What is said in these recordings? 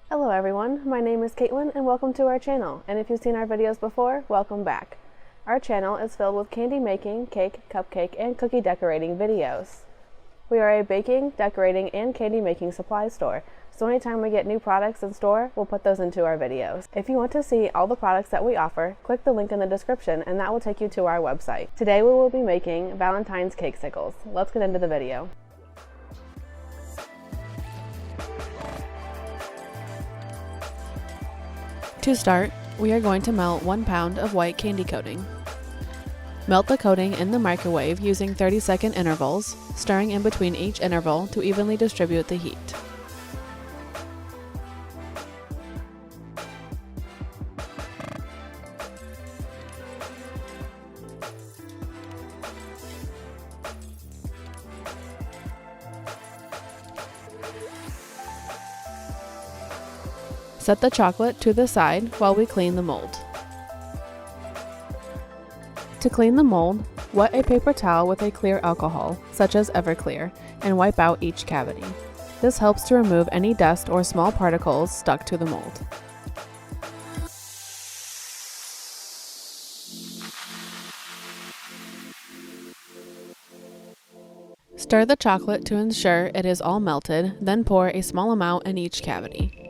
Hello everyone, my name is Caitlin and welcome to our channel, and if you've seen our videos before, welcome back. Our channel is filled with candy making, cake, cupcake, and cookie decorating videos. We are a baking, decorating, and candy making supply store, so anytime we get new products in store, we'll put those into our videos. If you want to see all the products that we offer, click the link in the description and that will take you to our website. Today we will be making Valentine's Cakesicles. Let's get into the video. To start, we are going to melt 1 pound of white candy coating. Melt the coating in the microwave using 30-second intervals, stirring in between each interval to evenly distribute the heat. Set the chocolate to the side while we clean the mold. To clean the mold, wet a paper towel with a clear alcohol, such as Everclear, and wipe out each cavity. This helps to remove any dust or small particles stuck to the mold. Stir the chocolate to ensure it is all melted, then pour a small amount in each cavity.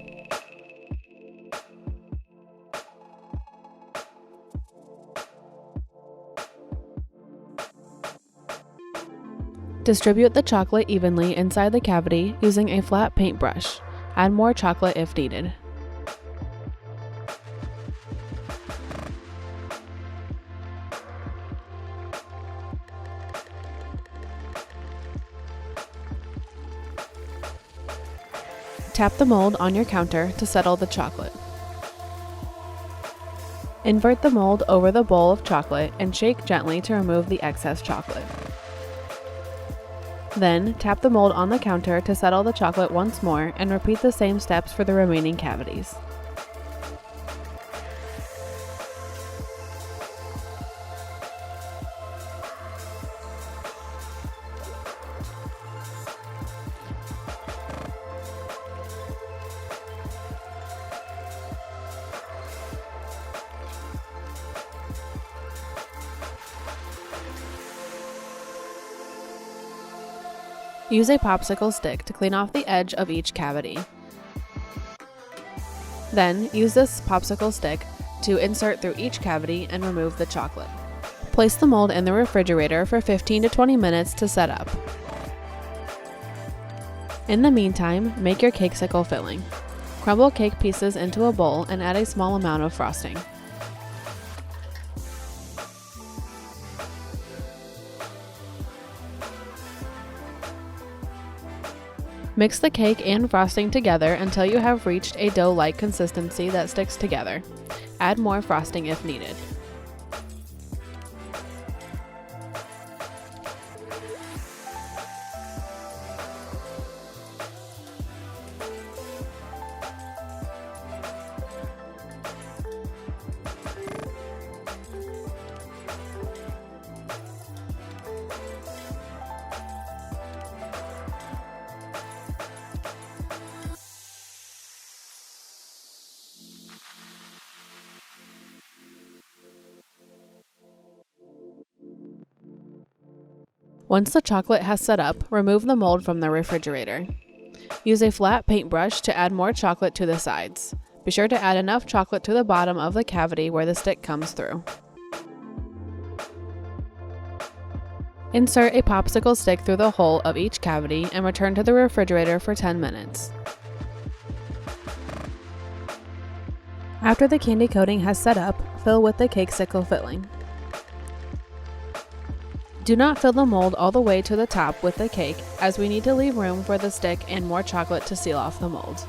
Distribute the chocolate evenly inside the cavity using a flat paintbrush. Add more chocolate if needed. Tap the mold on your counter to settle the chocolate. Invert the mold over the bowl of chocolate and shake gently to remove the excess chocolate. Then, tap the mold on the counter to settle the chocolate once more and repeat the same steps for the remaining cavities. Use a popsicle stick to clean off the edge of each cavity. Then, use this popsicle stick to insert through each cavity and remove the chocolate. Place the mold in the refrigerator for 15 to 20 minutes to set up. In the meantime, make your cakesicle filling. Crumble cake pieces into a bowl and add a small amount of frosting. Mix the cake and frosting together until you have reached a dough-like consistency that sticks together. Add more frosting if needed. Once the chocolate has set up, remove the mold from the refrigerator. Use a flat paintbrush to add more chocolate to the sides. Be sure to add enough chocolate to the bottom of the cavity where the stick comes through. Insert a popsicle stick through the hole of each cavity and return to the refrigerator for 10 minutes. After the candy coating has set up, fill with the cakesicle filling. Do not fill the mold all the way to the top with the cake, as we need to leave room for the stick and more chocolate to seal off the mold.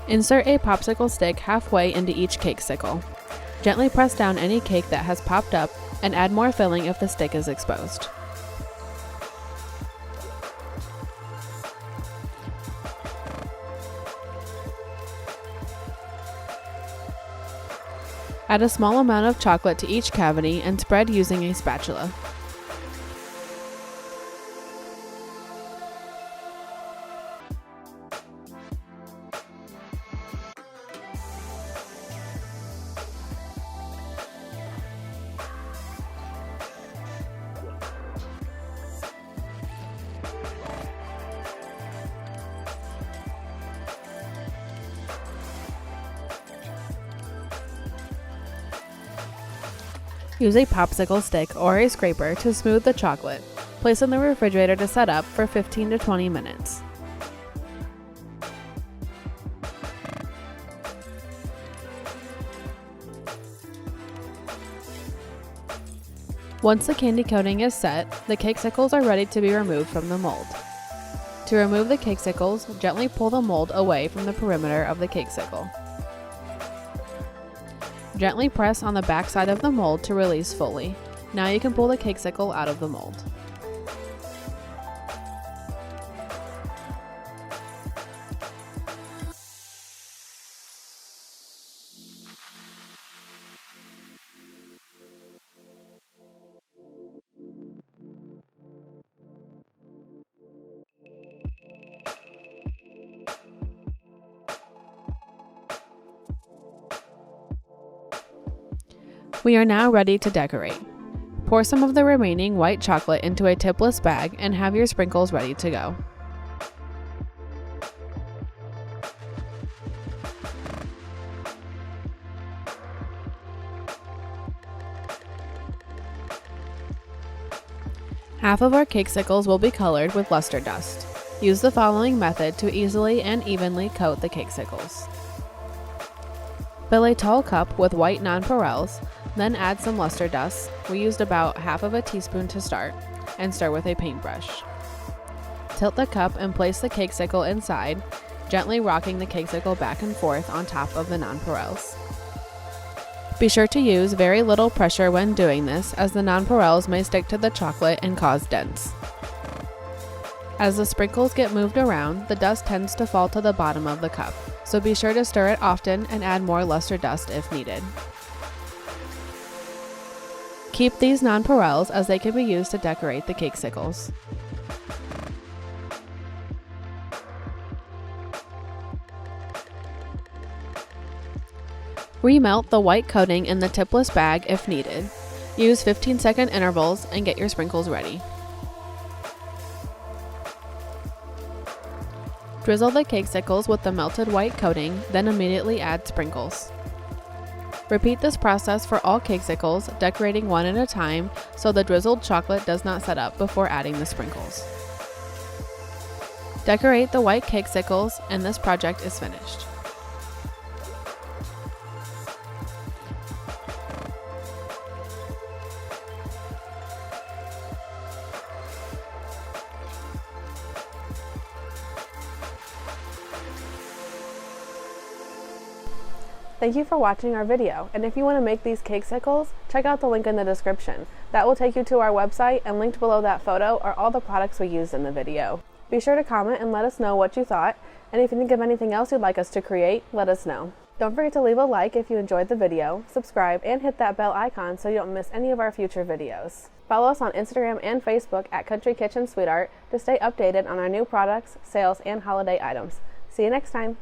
Insert a popsicle stick halfway into each cakesicle. Gently press down any cake that has popped up and add more filling if the stick is exposed. Add a small amount of chocolate to each cavity and spread using a spatula. Use a popsicle stick or a scraper to smooth the chocolate. Place in the refrigerator to set up for 15 to 20 minutes. Once the candy coating is set, the Cakesicles are ready to be removed from the mold. To remove the Cakesicles, gently pull the mold away from the perimeter of the Cakesicle. Gently press on the back side of the mold to release fully. Now you can pull the Cakesicle out of the mold. We are now ready to decorate. Pour some of the remaining white chocolate into a tipless bag and have your sprinkles ready to go. Half of our Cakesicles will be colored with luster dust. Use the following method to easily and evenly coat the Cakesicles. Fill a tall cup with white nonpareils, then add some luster dust. We used about half of a teaspoon to start, and stir with a paintbrush. Tilt the cup and place the Cakesicle inside, gently rocking the Cakesicle back and forth on top of the nonpareils. Be sure to use very little pressure when doing this, as the nonpareils may stick to the chocolate and cause dents. As the sprinkles get moved around, the dust tends to fall to the bottom of the cup, so be sure to stir it often and add more luster dust if needed. Keep these nonpareils, as they can be used to decorate the Cakesicles. Remelt the white coating in the tipless bag if needed. Use 15-second intervals and get your sprinkles ready. Drizzle the Cakesicles with the melted white coating, then immediately add sprinkles. Repeat this process for all Cakesicles, decorating one at a time so the drizzled chocolate does not set up before adding the sprinkles. Decorate the white Cakesicles and this project is finished. Thank you for watching our video, and if you want to make these Cakesicles, check out the link in the description. That will take you to our website, and linked below that photo are all the products we used in the video. Be sure to comment and let us know what you thought, and if you think of anything else you'd like us to create, let us know. Don't forget to leave a like if you enjoyed the video, subscribe, and hit that bell icon so you don't miss any of our future videos. Follow us on Instagram and Facebook at Country Kitchen Sweetheart to stay updated on our new products, sales, and holiday items. See you next time!